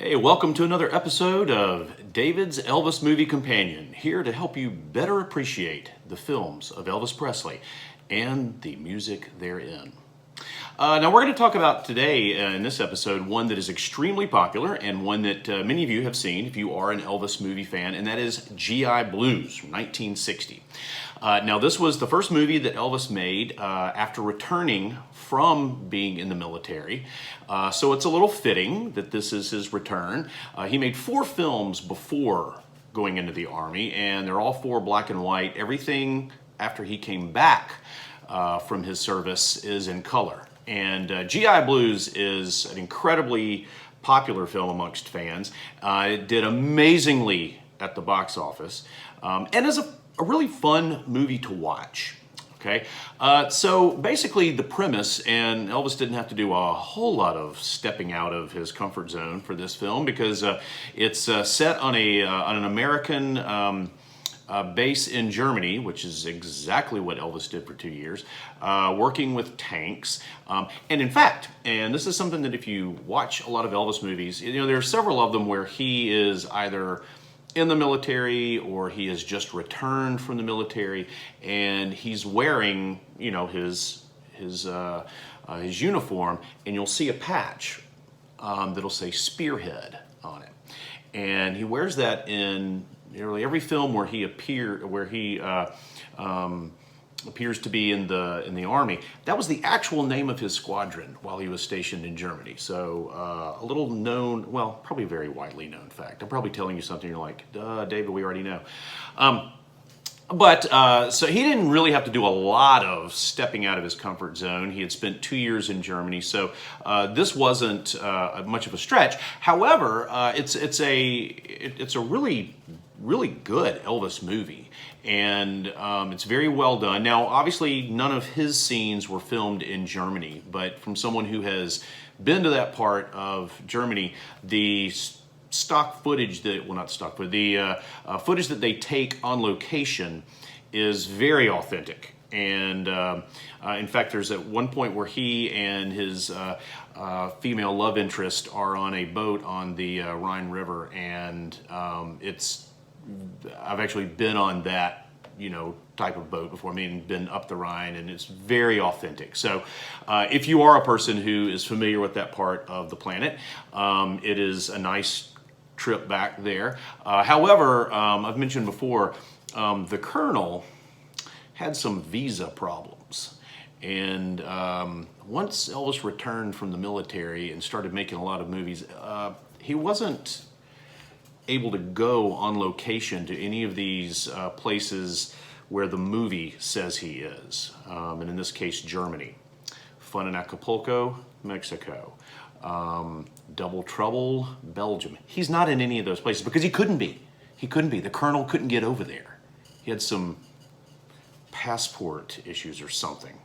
Hey, welcome to another episode of David's Elvis Movie Companion, here to help you better appreciate the films of Elvis Presley and the music therein. Now we're going to talk about today in this episode one that is extremely popular and one that many of you have seen if you are an Elvis movie fan, and that is G.I. Blues from 1960. Now this was the first movie that Elvis made after returning from being in the military, so it's a little fitting that this is his return. He made 4 films before going into the Army, and they're all 4 black and white. Everything after he came back from his service is in color. And G.I. Blues is an incredibly popular film amongst fans. It did amazingly at the box office, and is a really fun movie to watch. Okay, so basically the premise, and Elvis didn't have to do a whole lot of stepping out of his comfort zone for this film because it's set on an American base in Germany, which is exactly what Elvis did for 2 years, working with tanks. And in fact, and this is something that if you watch a lot of Elvis movies, there are several of them where he is either in the military or he has just returned from the military, and he's wearing, his uniform, and you'll see a patch that'll say Spearhead on it, and he wears that in nearly every film where he appears to be in the Army. That was the actual name of his squadron while he was stationed in Germany. So a little known, well, probably very widely known fact. I'm probably telling you something you're like, duh, David, we already know. So he didn't really have to do a lot of stepping out of his comfort zone. He had spent 2 years in Germany, so this wasn't much of a stretch. However, it's a really good Elvis movie, and it's very well done. Now, obviously, none of his scenes were filmed in Germany, but from someone who has been to that part of Germany, the stock footage the footage that they take on location is very authentic. And in fact, there's at one point where he and his female love interest are on a boat on the Rhine River, and I've actually been on that, type of boat before. I mean, been up the Rhine, and it's very authentic. So if you are a person who is familiar with that part of the planet, it is a nice trip back there. However, I've mentioned before, the Colonel had some visa problems. And once Elvis returned from the military and started making a lot of movies, he wasn't able to go on location to any of these places where the movie says he is, and in this case, Germany. Fun in Acapulco, Mexico. Double Trouble, Belgium. He's not in any of those places because he couldn't be. The Colonel couldn't get over there. He had some passport issues or something.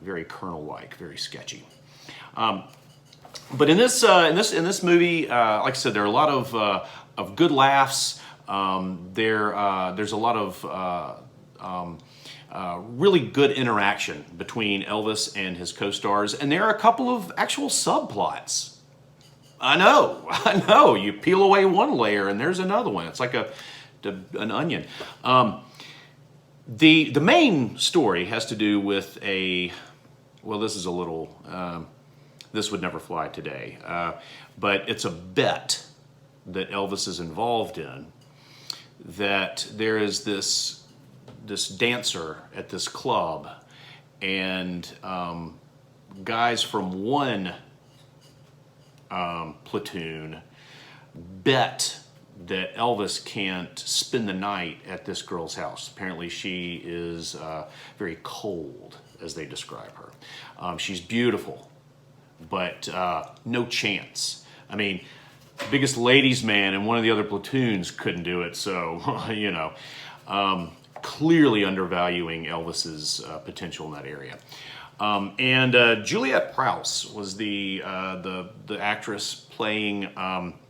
Very Colonel-like, very sketchy. But in this movie, like I said, there are a lot of good laughs. There's a lot of really good interaction between Elvis and his co-stars, and there are a couple of actual subplots. I know. You peel away one layer, and there's another one. It's like an onion. The main story has to do with this is a little. This would never fly today, but it's a bet that Elvis is involved in, that there is this dancer at this club, and guys from one platoon bet that Elvis can't spend the night at this girl's house. Apparently she is very cold, as they describe her. She's beautiful, but no chance. I mean, biggest ladies' man in one of the other platoons couldn't do it, so, clearly undervaluing Elvis's potential in that area. And Juliette Prowse was the actress playing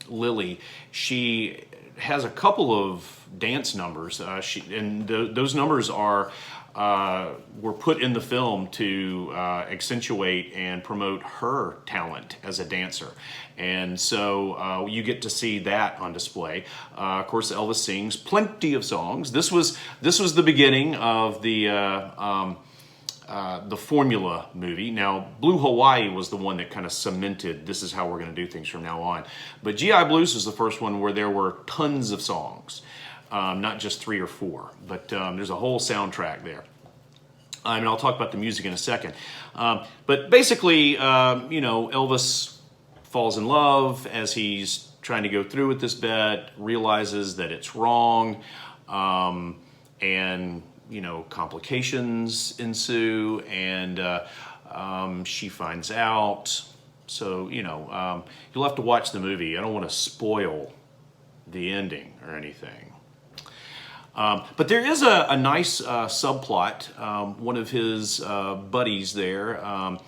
Lily. She has a couple of dance numbers, those numbers are were put in the film to accentuate and promote her talent as a dancer. And so you get to see that on display. Of course, Elvis sings plenty of songs. This was the beginning of the Formula movie. Now, Blue Hawaii was the one that kind of cemented this is how we're going to do things from now on. But GI Blues was the first one where there were tons of songs, not just 3 or 4, but there's a whole soundtrack there. And I'll talk about the music in a second. But basically, Elvis falls in love as he's trying to go through with this bet, realizes that it's wrong, and complications ensue, and she finds out. So, you'll have to watch the movie. I don't want to spoil the ending or anything. But there is a nice subplot. One of his buddies there,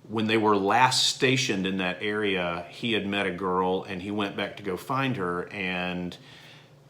when they were last stationed in that area, he had met a girl, and he went back to go find her, and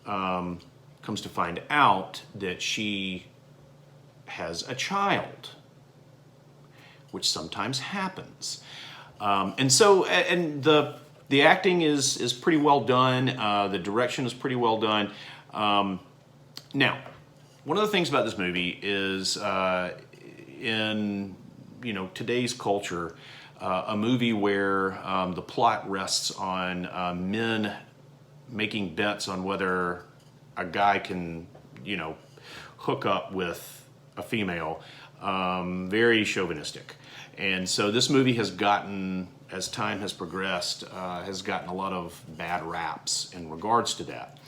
comes to find out that she has a child, which sometimes happens. And the acting is pretty well done. The direction is pretty well done. Now, one of the things about this movie is in today's culture, a movie where the plot rests on men making bets on whether a guy can, hook up with a female, very chauvinistic. And so this movie has gotten, as time has progressed, has gotten a lot of bad raps in regards to that.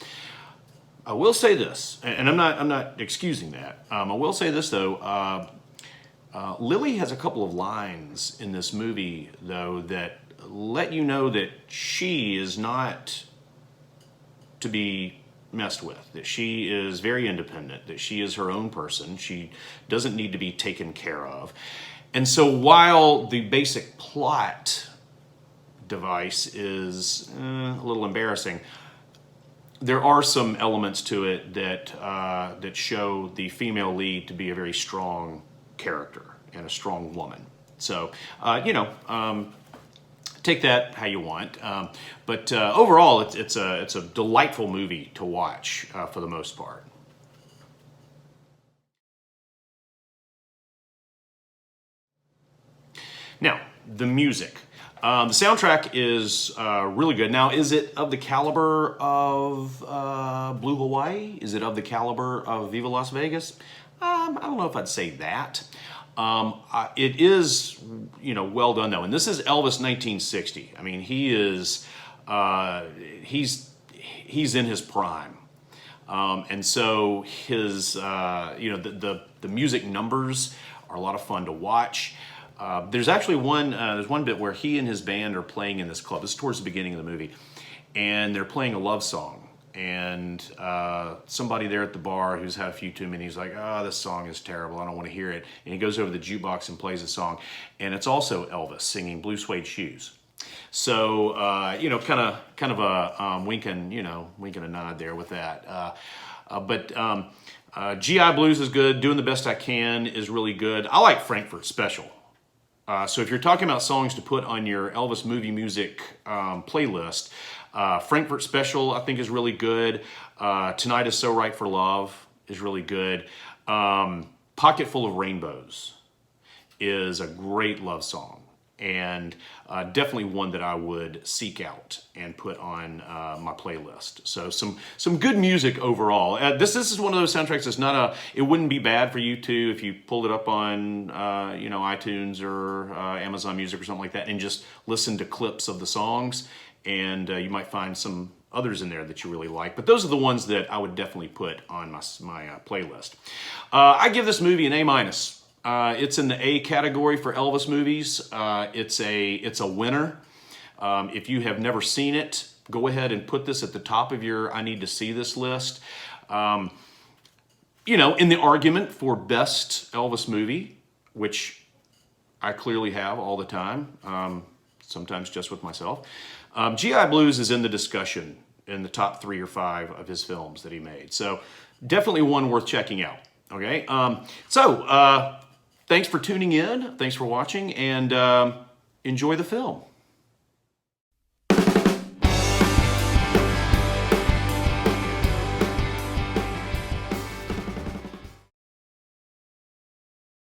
I will say this, and I'm not excusing that. I will say this though. Lily has a couple of lines in this movie though that let you know that she is not to be messed with, that she is very independent, that she is her own person, she doesn't need to be taken care of. And so while the basic plot device is a little embarrassing, there are some elements to it that show the female lead to be a very strong character and a strong woman. So, take that how you want. But overall, it's a delightful movie to watch for the most part. Now, the music. The soundtrack is really good. Now, is it of the caliber of Blue Hawaii? Is it of the caliber of Viva Las Vegas? I don't know if I'd say that. It is, well done though. And this is Elvis 1960. I mean, he is, he's in his prime. And so his, the music numbers are a lot of fun to watch. There's actually there's one bit where he and his band are playing in this club. This is towards the beginning of the movie. And they're playing a love song. And somebody there at the bar who's had a few too many, he's like, oh, this song is terrible, I don't want to hear it. And he goes over to the jukebox and plays a song. And it's also Elvis singing Blue Suede Shoes. So, kind of a wink and a nod there with that. But GI Blues is good. Doing the Best I Can is really good. I like Frankfurt Special. So if you're talking about songs to put on your Elvis movie music playlist, Frankfurt Special I think is really good. Tonight Is So Right for Love is really good. Pocket Full of Rainbows is a great love song, and definitely one that I would seek out and put on my playlist. So some good music overall. This is one of those soundtracks that's not it wouldn't be bad for you to, if you pulled it up on iTunes or Amazon Music or something like that, and just listen to clips of the songs, and you might find some others in there that you really like. But those are the ones that I would definitely put on my playlist. I give this movie an A-. It's in the A category for Elvis movies. It's a winner. If you have never seen it, go ahead and put this at the top of your I need to see this list. In the argument for best Elvis movie, which I clearly have all the time, sometimes just with myself, GI Blues is in the discussion in the top 3 or 5 of his films that he made. So definitely one worth checking out. Okay, thanks for tuning in. Thanks for watching, and enjoy the film.